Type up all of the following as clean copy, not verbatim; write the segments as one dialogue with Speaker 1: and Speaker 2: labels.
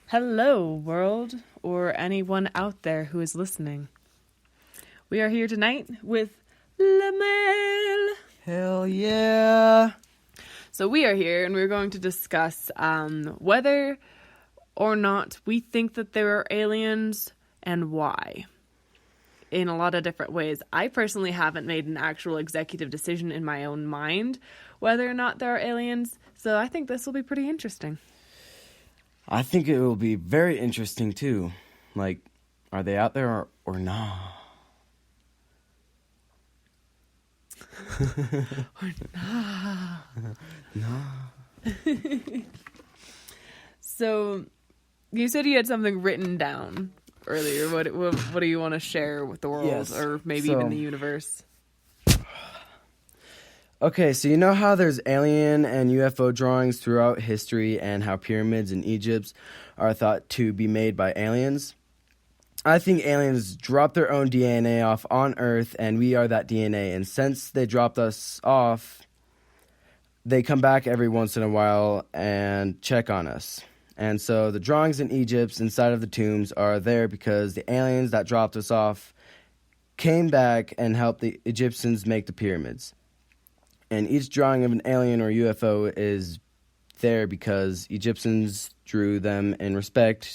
Speaker 1: Hello, world, or anyone out there who is listening. We are here tonight with Le Mail.
Speaker 2: Hell yeah.
Speaker 1: So we are here and we're going to discuss whether or not we think that there are aliens and why. In a lot of different ways. I personally haven't made an actual executive decision in my own mind whether or not there are aliens, so I think this will be pretty interesting.
Speaker 2: I think it will be very interesting too. Like, are they out there or not?
Speaker 1: Or not.
Speaker 2: No.
Speaker 1: So, you said you had something written down earlier. What do you want to share with the world,
Speaker 2: Yes.
Speaker 1: or maybe even the universe?
Speaker 2: Okay, so you know how there's alien and UFO drawings throughout history and how pyramids in Egypt are thought to be made by aliens? I think aliens dropped their own DNA off on Earth and we are that DNA. And since they dropped us off, they come back every once in a while and check on us. And so the drawings in Egypt inside of the tombs are there because the aliens that dropped us off came back and helped the Egyptians make the pyramids. And each drawing of an alien or UFO is there because Egyptians drew them in respect,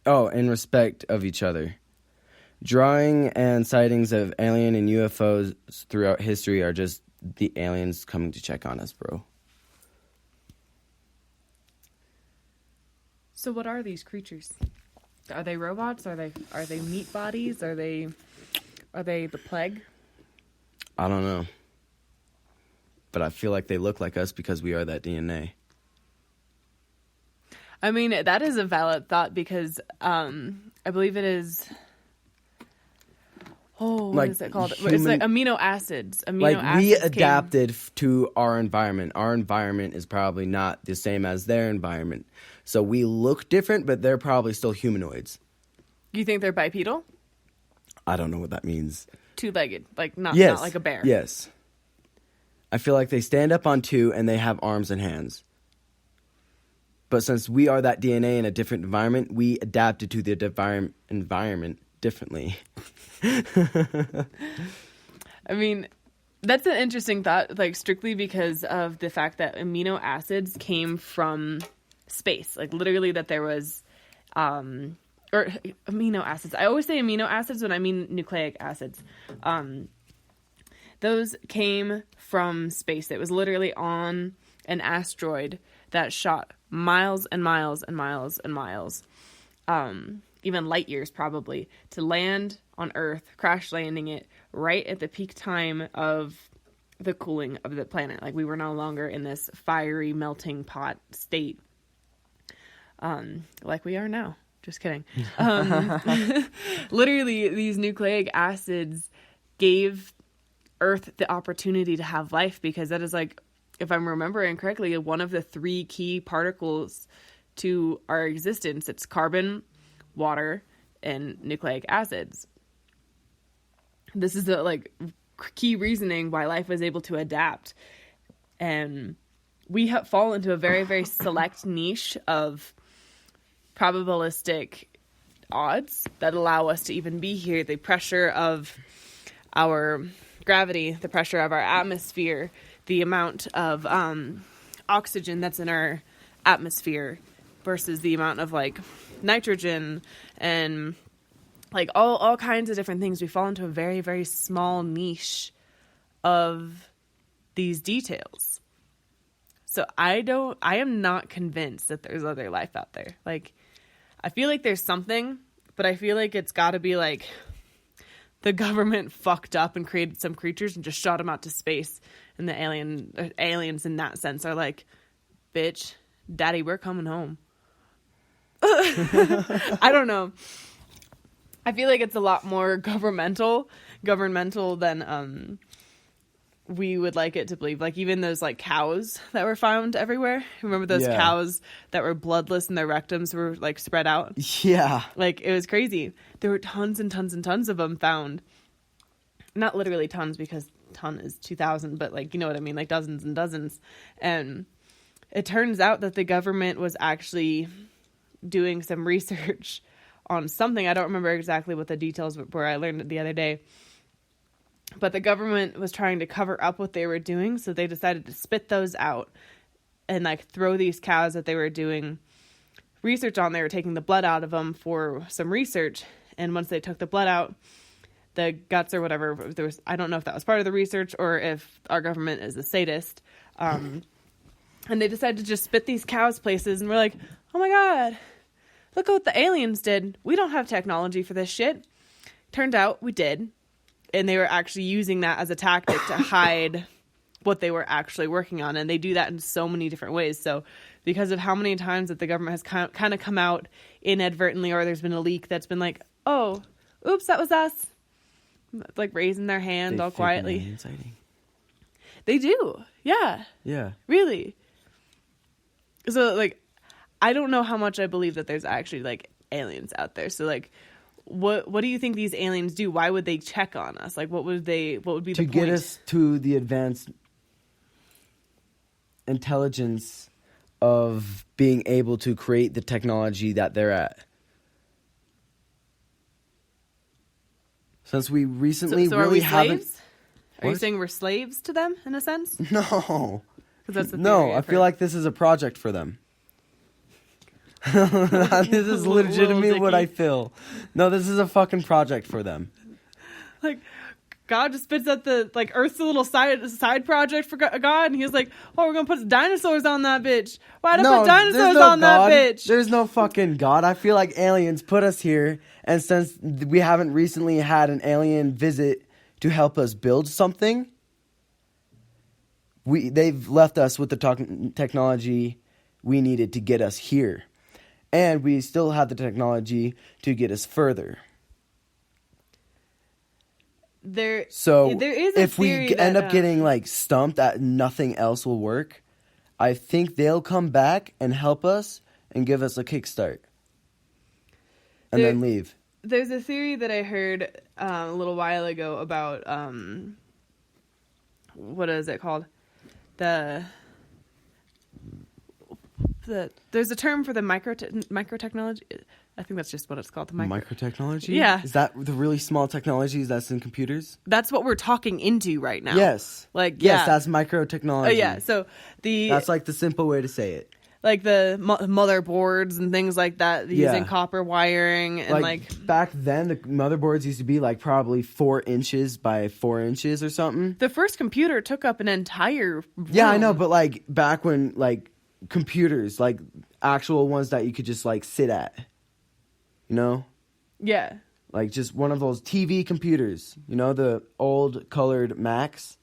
Speaker 2: in respect of each other. Drawing and sightings of alien and UFOs throughout history are just the aliens coming to check on us, bro.
Speaker 1: So what are these creatures? Are they robots? Are they meat bodies? Are they the plague?
Speaker 2: I don't know. But I feel like they look like us because we are that DNA.
Speaker 1: I mean, that is a valid thought because I believe it is. Oh, what is it called? It's like amino acids.
Speaker 2: We adapted to our environment. Our environment is probably not the same as their environment. So we look different, but they're probably still humanoids.
Speaker 1: You think they're bipedal?
Speaker 2: I don't know what that means.
Speaker 1: Two-legged, like not like a bear.
Speaker 2: Yes. I feel like they stand up on two and they have arms and hands. But since we are that DNA in a different environment, we adapted to the environment differently.
Speaker 1: I mean, that's an interesting thought, like strictly because of the fact that amino acids came from space. Like literally that there was, or amino acids. I always say amino acids when I mean nucleic acids. Those came from space. It was literally on an asteroid that shot miles and miles and miles and miles, even light years probably, to land on Earth, crash landing it right at the peak time of the cooling of the planet. Like we were no longer in this fiery melting pot state, like we are now. Just kidding. Literally, these nucleic acids gave Earth the opportunity to have life because that is like, if I'm remembering correctly, one of the three key particles to our existence. It's carbon, water, and nucleic acids. This is the key reasoning why life was able to adapt. And we fall into a very, very select niche of probabilistic odds that allow us to even be here. The pressure of our gravity, the pressure of our atmosphere, the amount of oxygen that's in our atmosphere versus the amount of nitrogen and all kinds of different things. We fall into a very, very small niche of these details. So I am not convinced that there's other life out there. I feel like there's something, but I feel like it's got to be the government fucked up and created some creatures and just shot them out to space. And the aliens in that sense are like, bitch, daddy, we're coming home. I don't know. I feel like it's a lot more governmental than we would like it to believe. Even those cows that were found everywhere. Remember those cows that were bloodless and their rectums were spread out?
Speaker 2: Yeah.
Speaker 1: It was crazy. There were tons and tons and tons of them found. Not literally tons because ton is 2,000, but like, you know what I mean? Like dozens and dozens. And it turns out that the government was actually doing some research on something. I don't remember exactly what the details were. I learned it the other day. But the government was trying to cover up what they were doing, so they decided to spit those out and like throw these cows that they were doing research on. They were taking the blood out of them for some research, and once they took the blood out, the guts or whatever, I don't know if that was part of the research or if our government is a sadist. And they decided to just spit these cows places, and we're like, oh my God, look at what the aliens did. We don't have technology for this shit. Turned out we did. And they were actually using that as a tactic to hide what they were actually working on. And they do that in so many different ways. So because of how many times that the government has kind of come out inadvertently, or there's been a leak that's been like, oh, oops, that was us. Like raising their hand all quietly. They do. Yeah.
Speaker 2: Yeah.
Speaker 1: Really. So like, I don't know how much I believe that there's actually like aliens out there. So like, what do you think these aliens do? Why would they check on us? Like, what would be the point?
Speaker 2: To get us to the advanced intelligence of being able to create the technology that they're at. Since we recently
Speaker 1: so
Speaker 2: really
Speaker 1: are we
Speaker 2: haven't...
Speaker 1: Slaves? Are you saying we're slaves to them, in a sense?
Speaker 2: No.
Speaker 1: That's the
Speaker 2: no, I feel like this is a project for them. This is legitimately what I feel. No, this is a fucking project for them.
Speaker 1: Like, God just spits out the, like, Earth's a little side project for God, and he's like, oh, we're gonna put dinosaurs on that bitch. Why'd I put dinosaurs on that bitch?
Speaker 2: There's no fucking God. I feel like aliens put us here, and since we haven't recently had an alien visit to help us build something, they've left us with the technology we needed to get us here. And we still have the technology to get us further.
Speaker 1: There is
Speaker 2: if we end up getting like stumped that nothing else will work, I think they'll come back and help us and give us a kickstart. And then leave.
Speaker 1: There's a theory that I heard a little while ago about, what is it called? There's a term for the microtechnology. I think that's just what it's called. The
Speaker 2: microtechnology?
Speaker 1: Yeah.
Speaker 2: Is that the really small technologies that's in computers?
Speaker 1: That's what we're talking into right now.
Speaker 2: Yes.
Speaker 1: Yes,
Speaker 2: that's microtechnology.
Speaker 1: Yeah, so
Speaker 2: that's like the simple way to say it.
Speaker 1: Like the motherboards and things like that, using copper wiring and like
Speaker 2: back then the motherboards used to be like probably 4 inches by 4 inches or something.
Speaker 1: The first computer took up an entire room.
Speaker 2: Yeah, I know, but like back when like computers, like actual ones that you could just like sit at, you know?
Speaker 1: Yeah.
Speaker 2: Like just one of those TV computers, you know, the old colored Macs.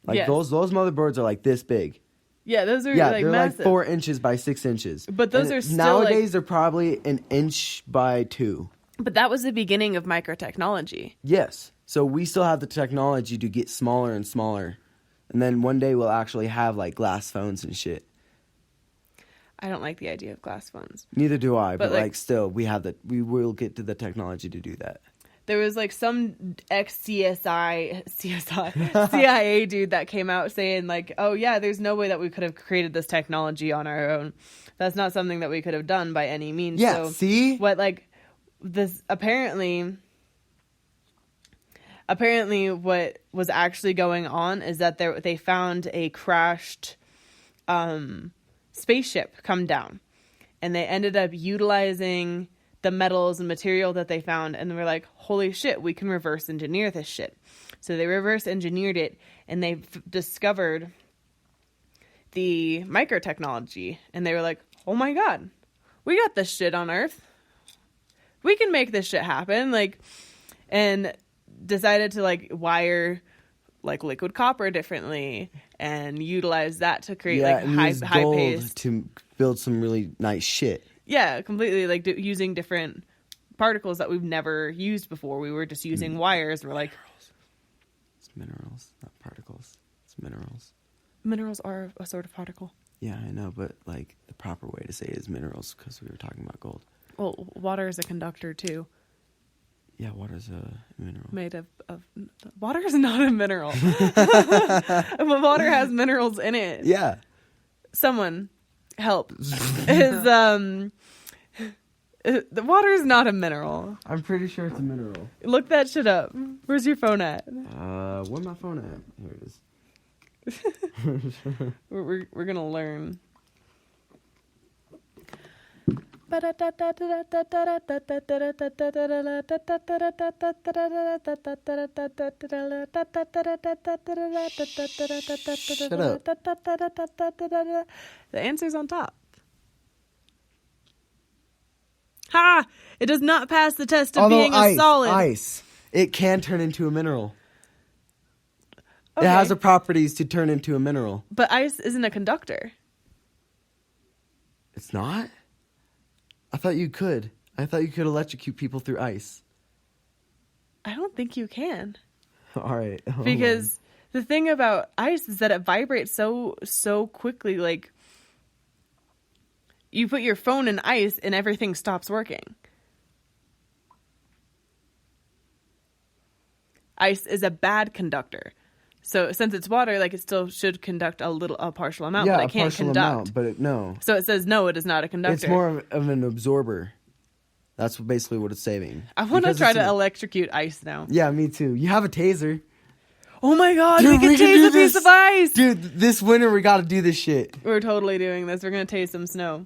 Speaker 2: Like those motherboards are like this big.
Speaker 1: Yeah, those are
Speaker 2: they're
Speaker 1: massive.
Speaker 2: Like 4 inches by 6 inches.
Speaker 1: But those are still
Speaker 2: nowadays they're probably an inch by 2.
Speaker 1: But that was the beginning of microtechnology.
Speaker 2: Yes. So we still have the technology to get smaller and smaller. And then one day we'll actually have like glass phones and shit.
Speaker 1: I don't like the idea of glass phones.
Speaker 2: Neither do I, but like still we will get to the technology to do that.
Speaker 1: There was like some CIA dude that came out saying like, oh yeah, there's no way that we could have created this technology on our own. That's not something that we could have done by any means.
Speaker 2: Yeah,
Speaker 1: so
Speaker 2: see?
Speaker 1: What like this apparently what was actually going on is that they found a crashed spaceship come down, and they ended up utilizing the metals and material that they found, and they were like, holy shit, we can reverse engineer this shit. So they reverse engineered it, and they discovered the microtechnology, and they were like, oh my God, we got this shit on Earth. We can make this shit happen. Like, and decided to like wire like liquid copper differently and utilize that to create like high pace
Speaker 2: to build some really nice shit.
Speaker 1: Yeah, completely like using different particles that we've never used before. We were just using wires. We're like,
Speaker 2: it's minerals, not particles. It's minerals.
Speaker 1: Minerals are a sort of particle.
Speaker 2: Yeah, I know, but like the proper way to say it is minerals because we were talking about gold.
Speaker 1: Well, water is a conductor too.
Speaker 2: Yeah, water's a mineral.
Speaker 1: Made of water is not a mineral. Water has minerals in it.
Speaker 2: Yeah.
Speaker 1: Someone help. The water is not a mineral.
Speaker 2: I'm pretty sure it's a mineral.
Speaker 1: Look that shit up. Where's your phone at?
Speaker 2: Where's my phone at? Here it is.
Speaker 1: We're gonna learn. Shut
Speaker 2: up.
Speaker 1: The answer's on top. Ha! It does not pass the test of being a solid.
Speaker 2: Ice. It can turn into a mineral.
Speaker 1: Okay.
Speaker 2: It has the properties to turn into a mineral.
Speaker 1: But ice isn't a conductor.
Speaker 2: It's not? I thought you could. I thought you could electrocute people through ice.
Speaker 1: I don't think you can.
Speaker 2: All right.
Speaker 1: Because the thing about ice is that it vibrates so quickly. Like, you put your phone in ice and everything stops working. Ice is a bad conductor. So since it's water, like, it still should conduct a partial amount, but it can't conduct.
Speaker 2: Amount, but no.
Speaker 1: So it says no, it is not a conductor.
Speaker 2: It's more of an absorber. That's basically what it's saving.
Speaker 1: I want to try to electrocute ice now.
Speaker 2: Yeah, me too. You have a taser.
Speaker 1: Oh my god,
Speaker 2: Dude,
Speaker 1: we can tase a piece of ice!
Speaker 2: Dude, this winter we gotta do this shit.
Speaker 1: We're totally doing this. We're gonna taste some snow.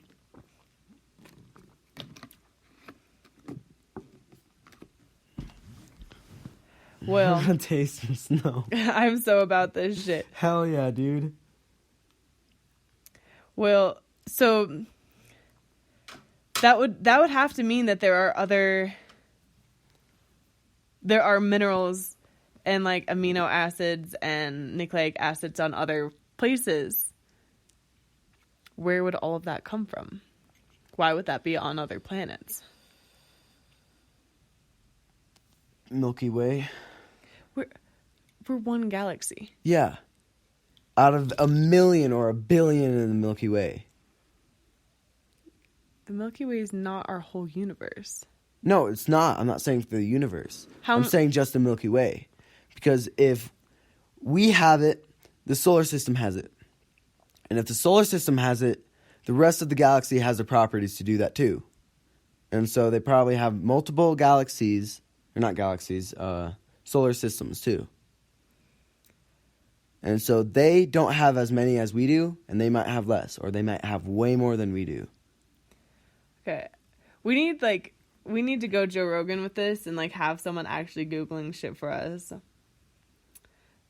Speaker 1: Well,
Speaker 2: I'm gonna taste some snow.
Speaker 1: I'm so about this shit.
Speaker 2: Hell yeah, dude.
Speaker 1: Well, so that would have to mean that there are minerals and like amino acids and nucleic acids on other places. Where would all of that come from? Why would that be on other planets?
Speaker 2: Milky Way.
Speaker 1: We're one galaxy.
Speaker 2: Yeah. Out of 1 million or 1 billion in the Milky Way.
Speaker 1: The Milky Way is not our whole universe.
Speaker 2: No, it's not. I'm not saying for the universe. I'm saying just the Milky Way. Because if we have it, the solar system has it. And if the solar system has it, the rest of the galaxy has the properties to do that too. And so they probably have multiple galaxies, or not galaxies, solar systems too. And so they don't have as many as we do, and they might have less, or they might have way more than we do.
Speaker 1: Okay. We need to go Joe Rogan with this and like have someone actually Googling shit for us.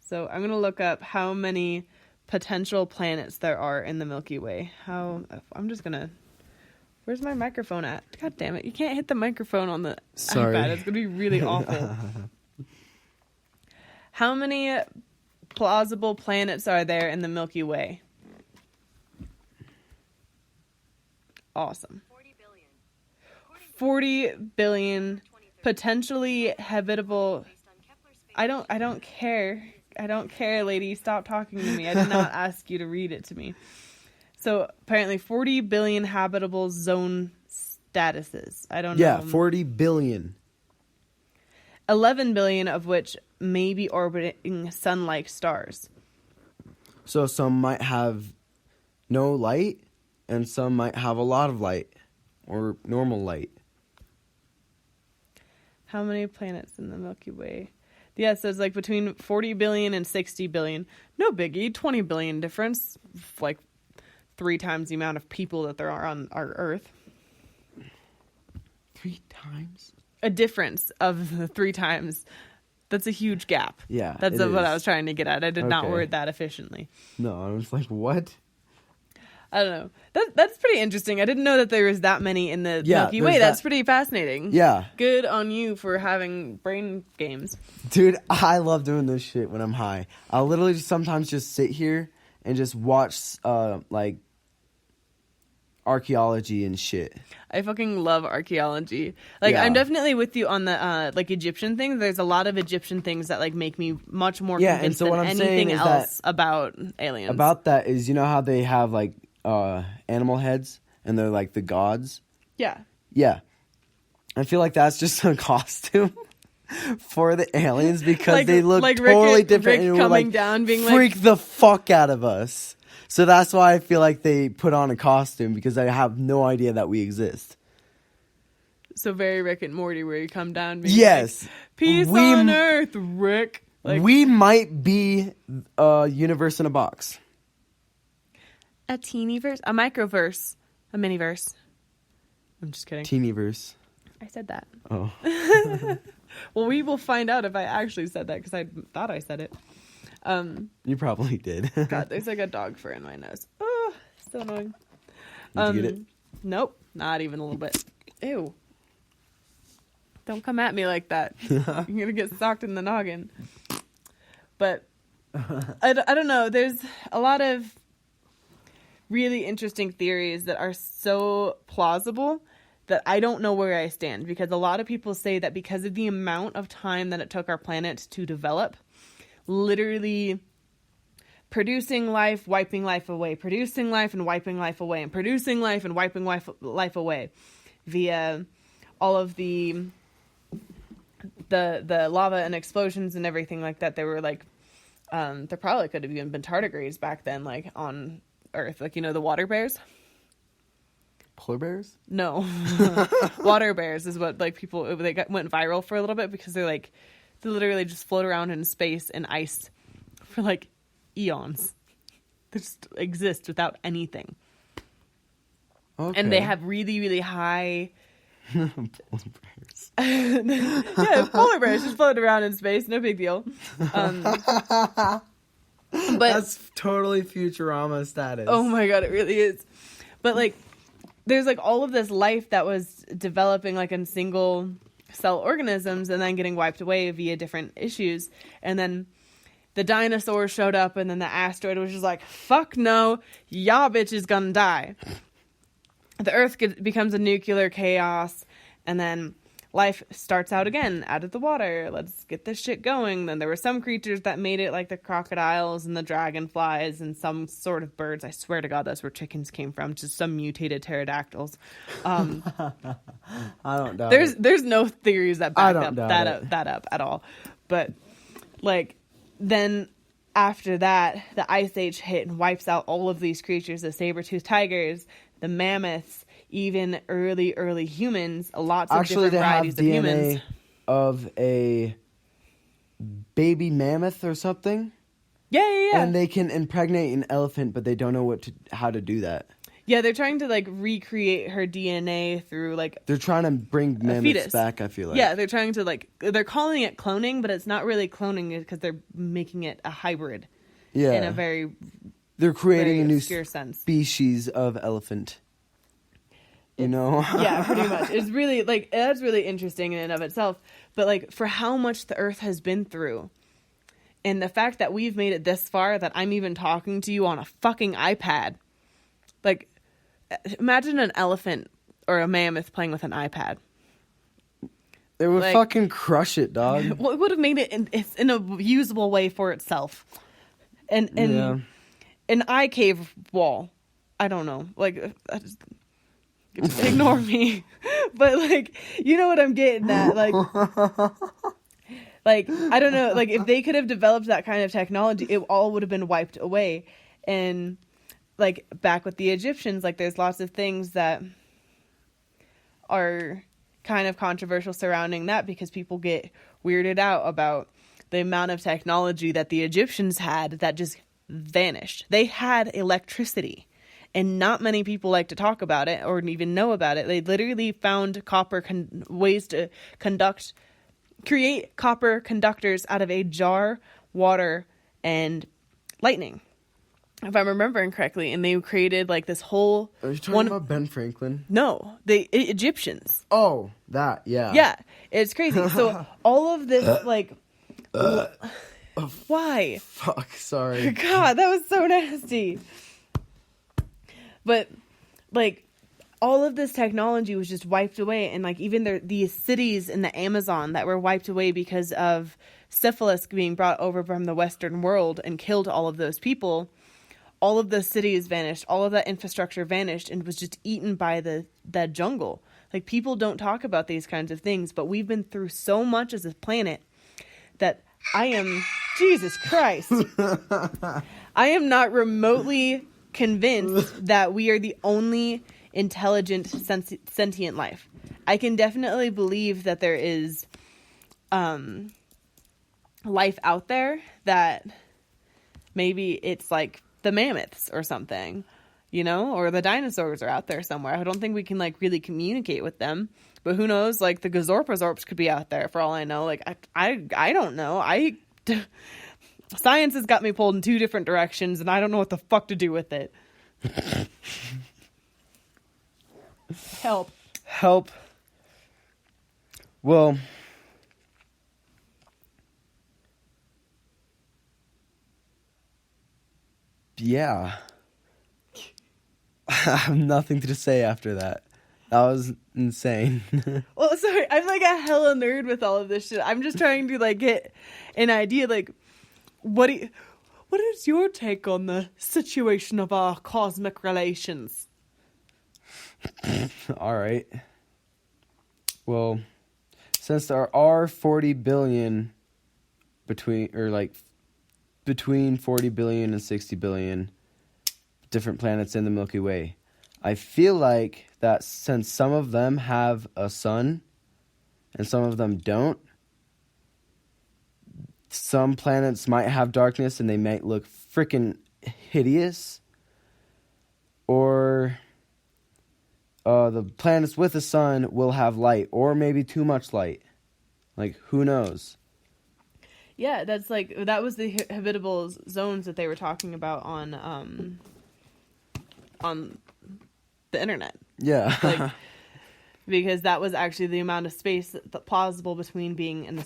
Speaker 1: So I'm going to look up how many potential planets there are in the Milky Way. Where's my microphone at? God damn it. You can't hit the microphone on the iPad. It's going to be really awful. How many plausible planets are there in the Milky Way? Awesome. 40 billion potentially habitable. I don't care. I don't care, lady. Stop talking to me. I did not ask you to read it to me. So apparently 40 billion habitable zone statuses. I don't know.
Speaker 2: Yeah, 40 billion.
Speaker 1: 11 billion of which may be orbiting sun-like stars.
Speaker 2: So some might have no light, and some might have a lot of light, or normal light.
Speaker 1: How many planets in the Milky Way? Yeah, so it's like between 40 billion and 60 billion. No biggie, 20 billion difference. Like 3 times the amount of people that there are on our Earth.
Speaker 2: 3 times?
Speaker 1: A difference of 3 times. That's a huge gap.
Speaker 2: Yeah,
Speaker 1: that's what I was trying to get at. I did not
Speaker 2: Okay.
Speaker 1: word that efficiently.
Speaker 2: No, I was like, what?
Speaker 1: I don't know. That's pretty interesting. I didn't know that there was that many in the Milky Way. That's pretty fascinating.
Speaker 2: Yeah.
Speaker 1: Good on you for having brain games.
Speaker 2: Dude, I love doing this shit when I'm high. I'll literally sometimes just sit here and just watch, like, archaeology and shit.
Speaker 1: I fucking love archaeology. Like,
Speaker 2: Yeah.
Speaker 1: I'm definitely with you on the, like, Egyptian things. There's a lot of Egyptian things that, like, make me much more
Speaker 2: Yeah,
Speaker 1: convinced
Speaker 2: and so what
Speaker 1: than
Speaker 2: I'm saying
Speaker 1: anything
Speaker 2: is
Speaker 1: else about aliens.
Speaker 2: About that is, you know how they have, like, animal heads and they're like the gods?
Speaker 1: Yeah.
Speaker 2: Yeah. I feel like that's just a costume. for the aliens because
Speaker 1: Like-
Speaker 2: they look
Speaker 1: like Rick
Speaker 2: totally
Speaker 1: and-
Speaker 2: different
Speaker 1: Rick
Speaker 2: and
Speaker 1: coming
Speaker 2: would,
Speaker 1: down being like-
Speaker 2: freak the fuck out of us. So that's why I feel like they put on a costume because they have no idea that we exist.
Speaker 1: So very Rick and Morty, where you come down. Being
Speaker 2: Yes.
Speaker 1: like, peace
Speaker 2: We-
Speaker 1: on Earth, Rick. Like
Speaker 2: We might be a universe in a box.
Speaker 1: a teeny verse, a microverse, a miniverse. I'm just kidding.
Speaker 2: Teenyverse.
Speaker 1: I said that.
Speaker 2: Oh.
Speaker 1: Well, we will find out if I actually said that because I thought I said it.
Speaker 2: You probably did.
Speaker 1: God, there's like a dog fur in my nose. Oh, so annoying.
Speaker 2: Did you get it?
Speaker 1: Nope, not even a little bit. Ew. Don't come at me like that. You're going to get socked in the noggin. But I don't know. There's a lot of really interesting theories that are so plausible that I don't know where I stand. Because a lot of people say that because of the amount of time that it took our planet to develop, literally producing life, wiping life away, producing life and wiping life away, and producing life and wiping life away via all of the lava and explosions and everything like that. They were like, there probably could have even been tardigrades back then, like on Earth, like, you know, the water bears.
Speaker 2: Polar bears?
Speaker 1: No, water bears is what like people went viral for a little bit because they literally just float around in space and ice for like eons. They just exist without anything.
Speaker 2: Okay.
Speaker 1: And they have really, really high.
Speaker 2: Polar bears.
Speaker 1: Yeah, polar bears just float around in space, no big deal. But
Speaker 2: That's totally Futurama status.
Speaker 1: oh my god, it really is. But like, there's like all of this life that was developing like in single cell organisms and then getting wiped away via different issues, and then the dinosaurs showed up, and then the asteroid was just like, fuck no, y'all bitch is gonna die. The Earth becomes a nuclear chaos, and then life starts out again out of the water. Let's get this shit going. Then there were some creatures that made it, like the crocodiles and the dragonflies and some sort of birds. I swear to God, that's where chickens came from. Just some mutated pterodactyls.
Speaker 2: I don't doubt
Speaker 1: There's
Speaker 2: it.
Speaker 1: there's no theories that
Speaker 2: I
Speaker 1: back
Speaker 2: don't
Speaker 1: up
Speaker 2: doubt
Speaker 1: that up at all. But like then after that, the Ice Age hit and wipes out all of these creatures: the saber-toothed tigers, the mammoths, even early humans. Lots of
Speaker 2: Actually,
Speaker 1: different
Speaker 2: they have
Speaker 1: varieties of humans.
Speaker 2: DNA of a baby mammoth or something.
Speaker 1: Yeah.
Speaker 2: And they can impregnate an elephant, but they don't know how to do that.
Speaker 1: Yeah, they're trying to like recreate her DNA through like
Speaker 2: They're trying to bring mammoths
Speaker 1: fetus.
Speaker 2: back, I feel like.
Speaker 1: yeah, they're trying to like they're calling it cloning, but it's not really cloning because they're making it a hybrid
Speaker 2: Yeah.
Speaker 1: in a very
Speaker 2: They're creating
Speaker 1: very
Speaker 2: a new
Speaker 1: obscure sense.
Speaker 2: species of elephant. You know?
Speaker 1: Yeah, pretty much. It's really like that's really interesting in and of itself. But like for how much the Earth has been through, and the fact that we've made it this far, that I'm even talking to you on a fucking iPad. Like, imagine an elephant or a mammoth playing with an iPad.
Speaker 2: They would
Speaker 1: Like-
Speaker 2: fucking crush it, dog.
Speaker 1: Well, it would have made it in a usable way for itself. And
Speaker 2: Yeah.
Speaker 1: an eye cave wall. I don't know. Like, just ignore me. But like, you know what I'm getting at. Like, I don't know. Like, if they could have developed that kind of technology, it all would have been wiped away. And like back with the Egyptians, like there's lots of things that are kind of controversial surrounding that because people get weirded out about the amount of technology that the Egyptians had that just vanished. They had electricity, and not many people like to talk about it or even know about it. They literally found ways to create copper conductors out of a jar, water, and lightning, if I'm remembering correctly. And they created like this whole
Speaker 2: Are you talking about Ben Franklin?
Speaker 1: No, the Egyptians.
Speaker 2: Oh, that, yeah.
Speaker 1: Yeah, it's crazy. So all of this, like, why?
Speaker 2: Fuck, sorry.
Speaker 1: God, that was so nasty. But like, all of this technology was just wiped away, and like even these cities in the Amazon that were wiped away because of syphilis being brought over from the Western world and killed all of those people. All of those cities vanished. All of that infrastructure vanished and was just eaten by the jungle. Like, people don't talk about these kinds of things, but we've been through so much as a planet that Jesus Christ, I am not remotely convinced that we are the only intelligent, sentient life. I can definitely believe that there is life out there, that maybe it's like the mammoths or something, you know, or the dinosaurs are out there somewhere. I don't think we can like really communicate with them, but who knows? Like the Gazorpazorps could be out there for all I know. Like I don't know. Science has got me pulled in two different directions, and I don't know what the fuck to do with it. Help.
Speaker 2: Well, yeah. I have nothing to say after that. That was insane.
Speaker 1: Well, sorry, I'm like a hella nerd with all of this shit. I'm just trying to like get an idea, like, what is your take on the situation of our cosmic relations?
Speaker 2: All right. Well, since there are 40 billion between 40 billion and 60 billion different planets in the Milky Way, I feel like that since some of them have a sun and some of them don't, some planets might have darkness and they might look freaking hideous. Or the planets with the sun will have light, or maybe too much light. Like, who knows?
Speaker 1: Yeah, that was the habitable zones that they were talking about on the internet.
Speaker 2: Yeah.
Speaker 1: Like, because that was actually the amount of space that plausible between being in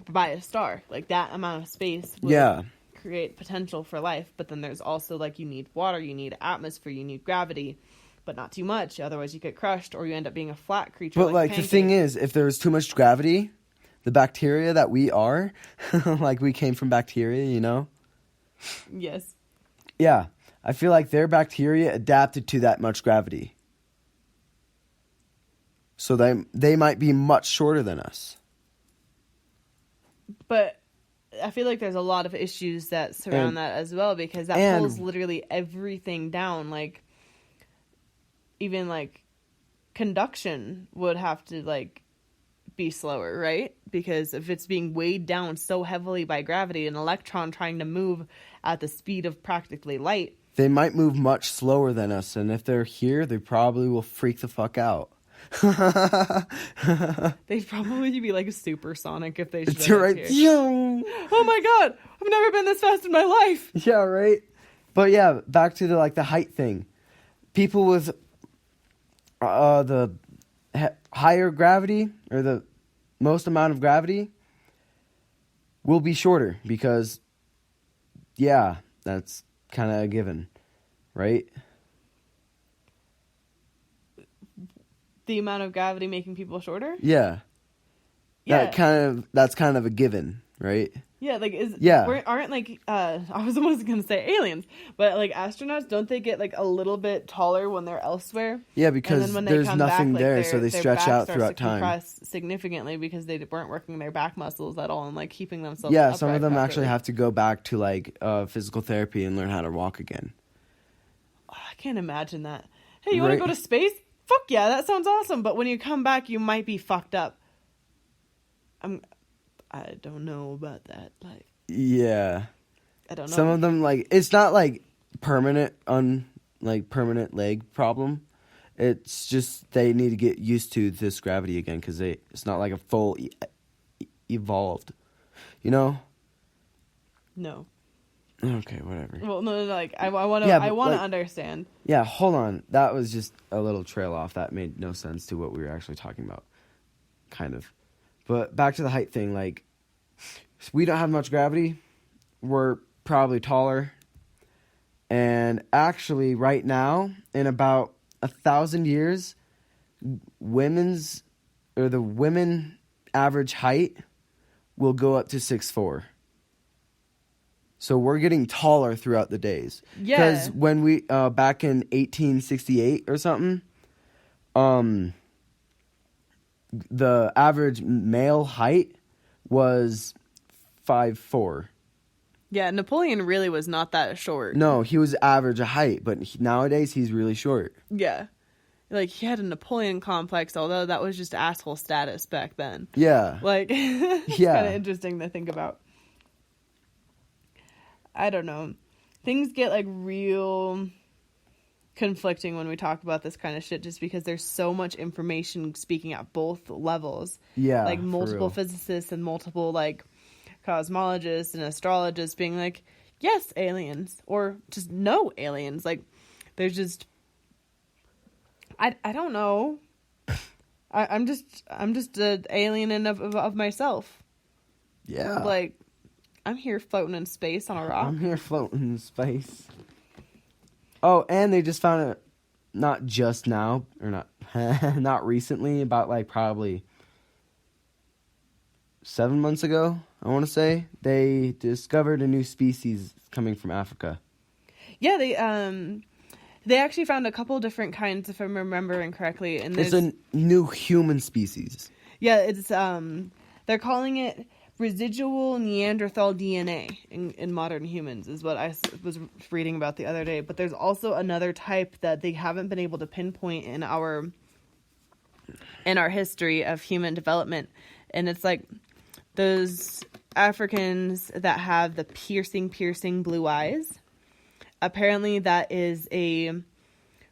Speaker 1: by a star. Like, that amount of space would create potential for life. But then there's also, like, you need water, you need atmosphere, you need gravity, but not too much. Otherwise you get crushed, or you end up being a flat creature.
Speaker 2: But, like the thing is, if there was too much gravity, the bacteria that we are, like, we came from bacteria, you know?
Speaker 1: Yes.
Speaker 2: Yeah. I feel like their bacteria adapted to that much gravity. So they might be much shorter than us.
Speaker 1: But I feel like there's a lot of issues that surround that as well, because that pulls literally everything down. Like, even like conduction would have to like be slower, right? Because if it's being weighed down so heavily by gravity, an electron trying to move at the speed of practically light,
Speaker 2: they might move much slower than us, and if they're here, they probably will freak the fuck out.
Speaker 1: They'd probably be like supersonic if they showed
Speaker 2: It's right.
Speaker 1: Here. Oh my god, I've never been this fast in my life.
Speaker 2: Yeah, right. But yeah, back to the height thing. People with the higher gravity, or the most amount of gravity, will be shorter because, yeah, that's kind of a given, right?
Speaker 1: The amount of gravity making people shorter?
Speaker 2: Yeah.
Speaker 1: Yeah.
Speaker 2: That's kind of a given, right?
Speaker 1: Yeah, like
Speaker 2: Yeah.
Speaker 1: Aren't like I was almost gonna say aliens, but like astronauts, don't they get like a little bit taller when they're elsewhere?
Speaker 2: Yeah, because there's nothing there, so they stretch out throughout time.
Speaker 1: Compress significantly because they weren't working their back muscles at all and like keeping themselves.
Speaker 2: Yeah, some of them actually have to go back to like physical therapy and learn how to walk again.
Speaker 1: Oh, I can't imagine that. Hey, you want to go to space? Fuck yeah, that sounds awesome. But when you come back, you might be fucked up. I don't know about that. Like,
Speaker 2: yeah,
Speaker 1: I don't know.
Speaker 2: Some of them, like, it's not like permanent leg problem. It's just they need to get used to this gravity again because it's not like a full evolved, you know.
Speaker 1: No.
Speaker 2: Okay, whatever.
Speaker 1: Well, no, like I want to. I want to understand.
Speaker 2: Yeah, hold on. That was just a little trail off. That made no sense to what we were actually talking about. Kind of. But back to the height thing, like, we don't have much gravity. We're probably taller. And actually, right now, in about 1,000 years, the women average height will go up to 6'4". So we're getting taller throughout the days.
Speaker 1: Yeah.
Speaker 2: Because when we, back in 1868 or something, the average male height was 5'4".
Speaker 1: Yeah, Napoleon really was not that short.
Speaker 2: No, he was average height, but nowadays he's really short.
Speaker 1: Yeah. Like, he had a Napoleon complex, although that was just asshole status back then.
Speaker 2: Yeah.
Speaker 1: Like, it's
Speaker 2: Yeah.
Speaker 1: kind of interesting to think about. I don't know. Things get, like, real conflicting when we talk about this kind of shit, just because there's so much information speaking at both levels.
Speaker 2: Yeah,
Speaker 1: Like,
Speaker 2: for
Speaker 1: multiple
Speaker 2: real.
Speaker 1: physicists and multiple, like, cosmologists and astrologists being like, yes, aliens, or just no aliens. Like, there's just... I don't know. I'm just an alien of myself.
Speaker 2: Yeah.
Speaker 1: Like, I'm here floating in space on a rock.
Speaker 2: I'm here floating in space. Oh, and they just found it not just now, or not recently, about like probably 7 months ago, I want to say. They discovered a new species coming from Africa.
Speaker 1: Yeah, they actually found a couple different kinds, if I'm remembering correctly. And
Speaker 2: It's a new human species.
Speaker 1: yeah, it's they're calling it residual Neanderthal DNA in modern humans, is what I was reading about the other day. But there's also another type that they haven't been able to pinpoint in our history of human development, and it's like those Africans that have the piercing blue eyes. Apparently, that is a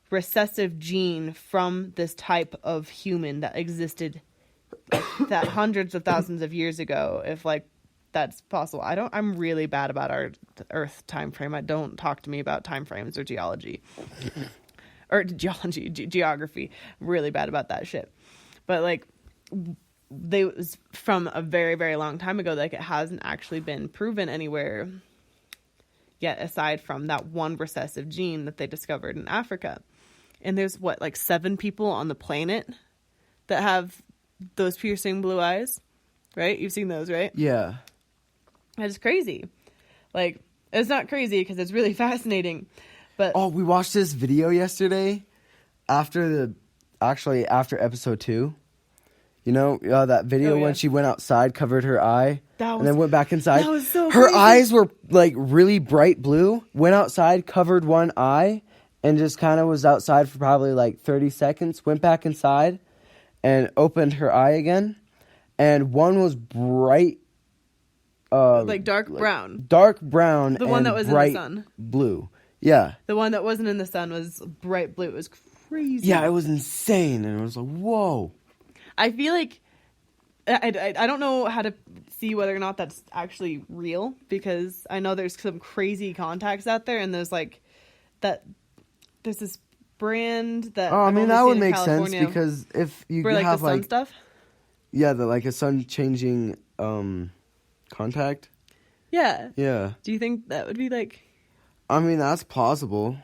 Speaker 1: recessive gene from this type of human that existed that hundreds of thousands of years ago, if like that's possible. I'm really bad about our Earth time frame. Don't talk to me about time frames or geology. Or geography. I'm really bad about that shit. But like, they was from a very, very long time ago. Like, it hasn't actually been proven anywhere yet, aside from that one recessive gene that they discovered in Africa. And there's like 7 people on the planet that have those piercing blue eyes, right? You've seen those, right?
Speaker 2: Yeah.
Speaker 1: That's crazy. Like, it's not crazy because it's really fascinating, but
Speaker 2: Oh, we watched this video yesterday after episode 2. You know, that video
Speaker 1: Oh, yeah.
Speaker 2: when she went outside, covered her eye, and then went back inside.
Speaker 1: that was so
Speaker 2: Her
Speaker 1: crazy.
Speaker 2: eyes were like really bright blue. Went outside, covered one eye, and just kind of was outside for probably like 30 seconds. Went back inside and opened her eye again. And one was bright,
Speaker 1: like dark brown.
Speaker 2: dark brown,
Speaker 1: The one
Speaker 2: and
Speaker 1: that was in the
Speaker 2: bright
Speaker 1: sun.
Speaker 2: blue. Yeah.
Speaker 1: The one that wasn't in the sun was bright blue. It was crazy.
Speaker 2: Yeah, it was insane. And I was like, whoa.
Speaker 1: I feel like I don't know how to see whether or not that's actually real, because I know there's some crazy contacts out there, and there's like that. There's this brand that.
Speaker 2: Oh, I
Speaker 1: I've
Speaker 2: mean,
Speaker 1: only
Speaker 2: that
Speaker 1: seen
Speaker 2: would
Speaker 1: in
Speaker 2: make sense,
Speaker 1: California
Speaker 2: because if you
Speaker 1: for like
Speaker 2: have
Speaker 1: the sun
Speaker 2: like
Speaker 1: stuff.
Speaker 2: yeah, like a sun changing contact.
Speaker 1: Yeah.
Speaker 2: Yeah.
Speaker 1: Do you think that would be like?
Speaker 2: I mean, that's possible.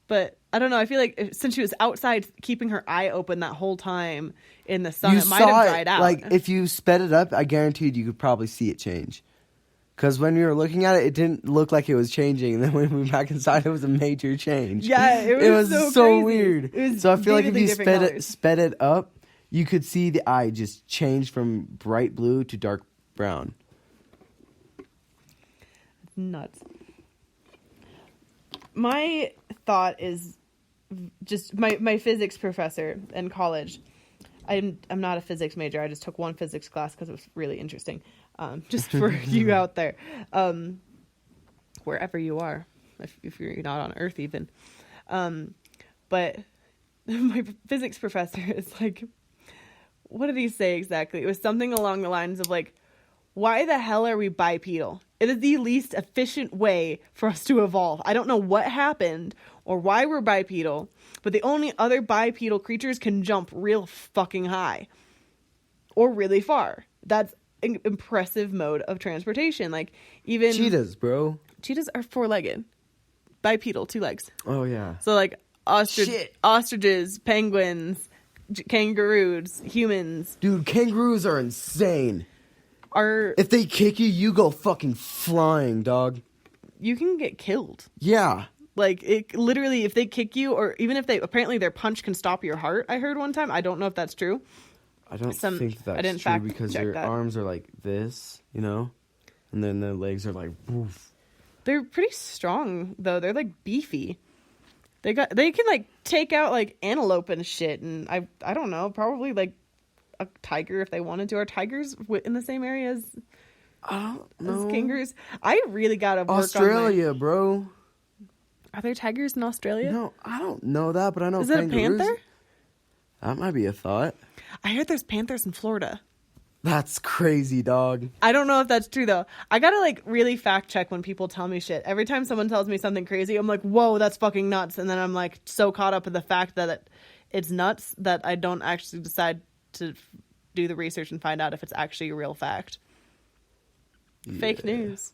Speaker 1: But I don't know. I feel like since she was outside keeping her eye open that whole time in the sun,
Speaker 2: You
Speaker 1: it might have
Speaker 2: saw
Speaker 1: dried
Speaker 2: it,
Speaker 1: out.
Speaker 2: like if you sped it up, I guaranteed you could probably see it change. Because when we were looking at it, it didn't look like it was changing, and then when we went back inside, it was a major change.
Speaker 1: Yeah, it was so crazy.
Speaker 2: weird.
Speaker 1: It was
Speaker 2: So I feel like if
Speaker 1: vividly
Speaker 2: you
Speaker 1: different colors.
Speaker 2: sped it up, you could see the eye just change from bright blue to dark brown.
Speaker 1: Nuts. My thought is just my physics professor in college. I'm not a physics major. I just took one physics class because it was really interesting. Just for you out there, wherever you are, if you're not on Earth even. But my physics professor is like, what did he say exactly? It was something along the lines of like, why the hell are we bipedal? It is the least efficient way for us to evolve. I don't know what happened or why we're bipedal, but the only other bipedal creatures can jump real fucking high or really far. That's an impressive mode of transportation. Like, even
Speaker 2: Cheetahs, bro.
Speaker 1: cheetahs are 4-legged, bipedal, 2 legs.
Speaker 2: Oh, yeah.
Speaker 1: So like
Speaker 2: Shit.
Speaker 1: ostriches, penguins, kangaroos, humans
Speaker 2: Dude, kangaroos are insane.
Speaker 1: are,
Speaker 2: If they kick you, you go fucking flying, dog.
Speaker 1: you can get killed.
Speaker 2: Yeah.
Speaker 1: Like, it literally, if they kick you, or even if apparently their punch can stop your heart. I heard one time. I don't know if that's true.
Speaker 2: I don't
Speaker 1: Some-
Speaker 2: think that's
Speaker 1: I didn't
Speaker 2: true
Speaker 1: fact
Speaker 2: because
Speaker 1: check
Speaker 2: their
Speaker 1: that.
Speaker 2: arms are like this, you know, and then their legs are like. Woof.
Speaker 1: They're pretty strong though. They're like beefy. They can like take out like antelope and shit, and I don't know, probably like a tiger if they wanted to. Are tigers in the same area as kangaroos? I really gotta work
Speaker 2: Australia, bro.
Speaker 1: Are there tigers in Australia?
Speaker 2: No, I don't know that, but I know
Speaker 1: Is it a
Speaker 2: kangaroos.
Speaker 1: panther?
Speaker 2: That might be a thought.
Speaker 1: I heard there's panthers in Florida.
Speaker 2: That's crazy, dog.
Speaker 1: I don't know if that's true though. I gotta like really fact check when people tell me shit. Every time someone tells me something crazy, I'm like, whoa, that's fucking nuts. And then I'm like so caught up in the fact that it's nuts that I don't actually decide to do the research and find out if it's actually a real fact. Yeah. Fake news.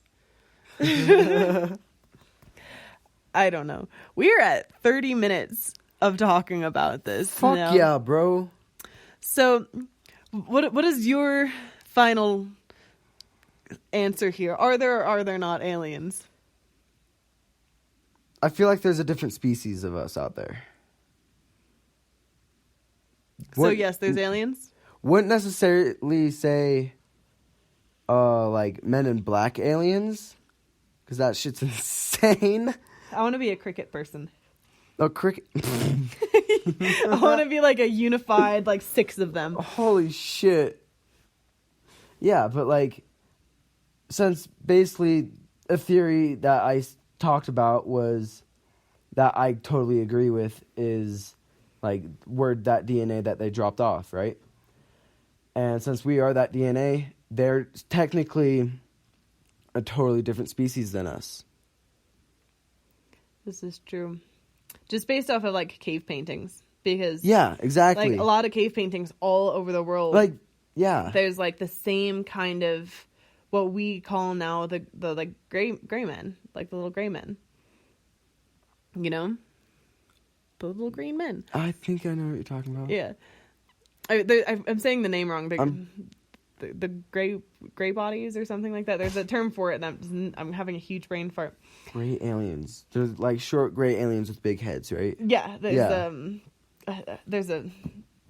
Speaker 1: I don't know. We're at 30 minutes of talking about this.
Speaker 2: Fuck
Speaker 1: now.
Speaker 2: yeah, bro.
Speaker 1: So, what is your final answer here? Are there or are there not aliens?
Speaker 2: I feel like there's a different species of us out there.
Speaker 1: So yes, there's aliens?
Speaker 2: Wouldn't necessarily say like Men in Black aliens, because that shit's insane.
Speaker 1: I want to be a cricket person.
Speaker 2: Oh, cricket.
Speaker 1: I want to be like a unified, like 6 of them.
Speaker 2: Holy shit. Yeah, but like, since basically a theory that I talked about was that I totally agree with is like we're that DNA that they dropped off, right? And since we are that DNA, they're technically a totally different species than us.
Speaker 1: This is true. Just based off of like cave paintings, because
Speaker 2: yeah, exactly.
Speaker 1: Like a lot of cave paintings all over the world.
Speaker 2: Like, yeah,
Speaker 1: there's like the same kind of what we call now the like gray men, like the little gray men. You know, the little green men.
Speaker 2: I think I know what you're talking about.
Speaker 1: Yeah, I'm saying the name wrong. The gray bodies or something like that. There's a term for it, and I'm having a huge brain fart.
Speaker 2: Gray aliens. There's like short gray aliens with big heads, right?
Speaker 1: Yeah. There's a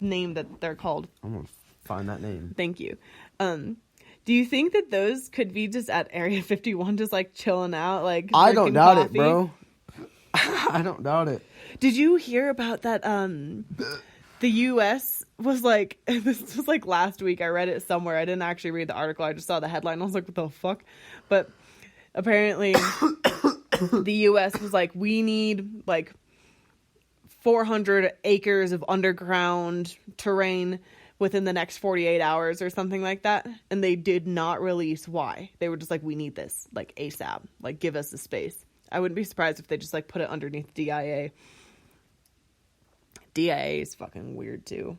Speaker 1: name that they're called.
Speaker 2: I'm gonna find that name.
Speaker 1: Thank you. Do you think that those could be just at Area 51, just like chilling out, like
Speaker 2: I don't doubt
Speaker 1: coffee?
Speaker 2: it, bro. I don't doubt it.
Speaker 1: Did you hear about that? The U.S. was like, this was like last week. I read it somewhere. I didn't actually read the article. I just saw the headline. I was like, what the fuck? But apparently the U.S. was like, we need like 400 acres of underground terrain within the next 48 hours or something like that. And they did not release why. They were just like, we need this like ASAP. Like, give us the space. I wouldn't be surprised if they just like put it underneath DIA. DIA is fucking weird too.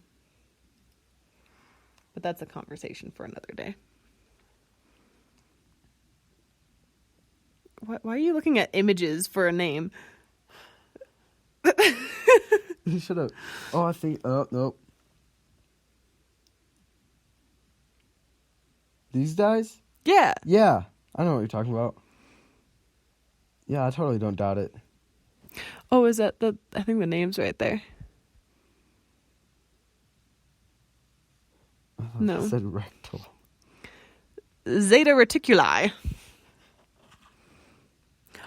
Speaker 1: But that's a conversation for another day. Why are you looking at images for a name?
Speaker 2: Shut up. Oh, I think... Oh, nope. These guys?
Speaker 1: Yeah.
Speaker 2: Yeah. I know what you're talking about. Yeah, I totally don't doubt it.
Speaker 1: Oh, is that the... I think the name's right there. No.
Speaker 2: It said rectal.
Speaker 1: Zeta Reticuli.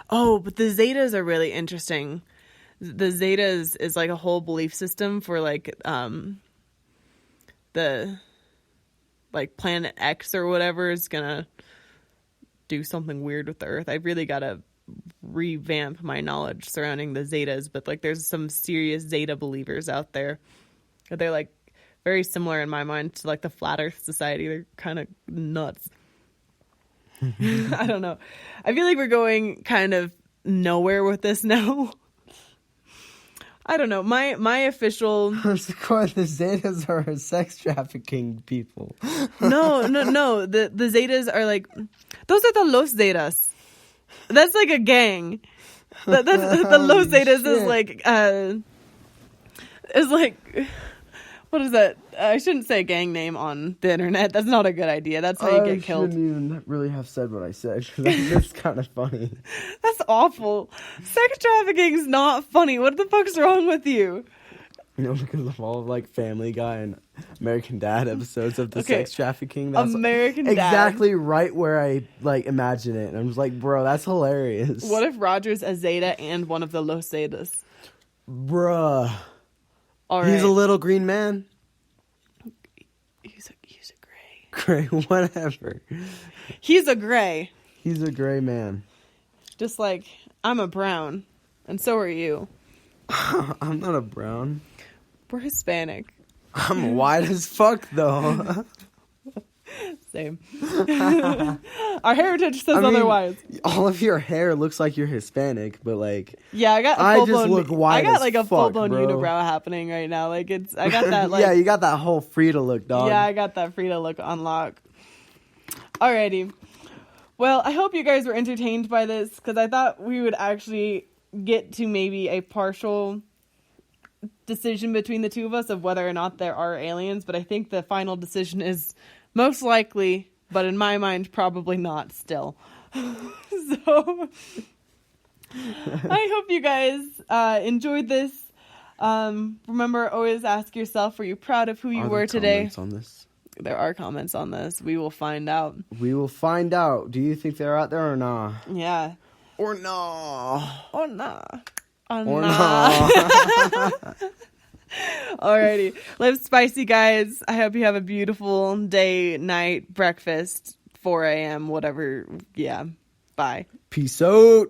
Speaker 1: Oh, but the Zetas are really interesting. The Zetas is like a whole belief system for like the like Planet X or whatever is gonna do something weird with the Earth. I really gotta revamp my knowledge surrounding the Zetas, but like there's some serious Zeta believers out there. They're like very similar in my mind to like the Flat Earth Society. They're kind of nuts. I don't know. I feel like we're going kind of nowhere with this now. I don't know. My official...
Speaker 2: The Zetas are sex trafficking people.
Speaker 1: No. The Zetas are like... Those are the Los Zetas. That's like a gang. The Los Zetas is like... What is that? I shouldn't say gang name on the internet. That's not a good idea. That's how you get killed.
Speaker 2: I shouldn't even really have said what I said, because that's kind of funny.
Speaker 1: That's awful. Sex trafficking is not funny. What the fuck's wrong with you?
Speaker 2: Because of all of, like, Family Guy and American Dad episodes of the
Speaker 1: Okay.
Speaker 2: sex trafficking. That's
Speaker 1: American Dad.
Speaker 2: exactly right where I, like, imagine it. And I'm just like, bro, that's hilarious.
Speaker 1: What if Roger's a Zeta and one of the Los Zetas?
Speaker 2: Bruh.
Speaker 1: All right.
Speaker 2: He's a little green man.
Speaker 1: He's a gray.
Speaker 2: Gray, whatever.
Speaker 1: He's a gray.
Speaker 2: He's a gray man.
Speaker 1: Just like I'm a brown, and so are you.
Speaker 2: I'm not a brown.
Speaker 1: We're Hispanic.
Speaker 2: I'm white as fuck, though.
Speaker 1: Same. Our heritage says otherwise.
Speaker 2: All of your hair looks like you're Hispanic, but like,
Speaker 1: Yeah, I got.
Speaker 2: I just look white.
Speaker 1: I got
Speaker 2: as
Speaker 1: like a
Speaker 2: fuck,
Speaker 1: full blown
Speaker 2: bro.
Speaker 1: unibrow happening right now. Like I got that. Like
Speaker 2: yeah, you got that whole Frida look, dog.
Speaker 1: Yeah, I got that Frida look on lock. Alrighty. Well, I hope you guys were entertained by this, because I thought we would actually get to maybe a partial decision between the two of us of whether or not there are aliens, but I think the final decision is most likely, but in my mind, probably not still. So, I hope you guys enjoyed this. Remember, always ask yourself, were you proud of who you were today?
Speaker 2: Comments on this?
Speaker 1: There are comments on this. We will find out.
Speaker 2: We will find out. Do you think they're out there or nah?
Speaker 1: Yeah.
Speaker 2: Or nah?
Speaker 1: Or nah.
Speaker 2: Or nah?
Speaker 1: Alrighty. Live spicy, guys. I hope you have a beautiful day, night, breakfast, 4 a.m., whatever. Yeah. Bye.
Speaker 2: Peace out.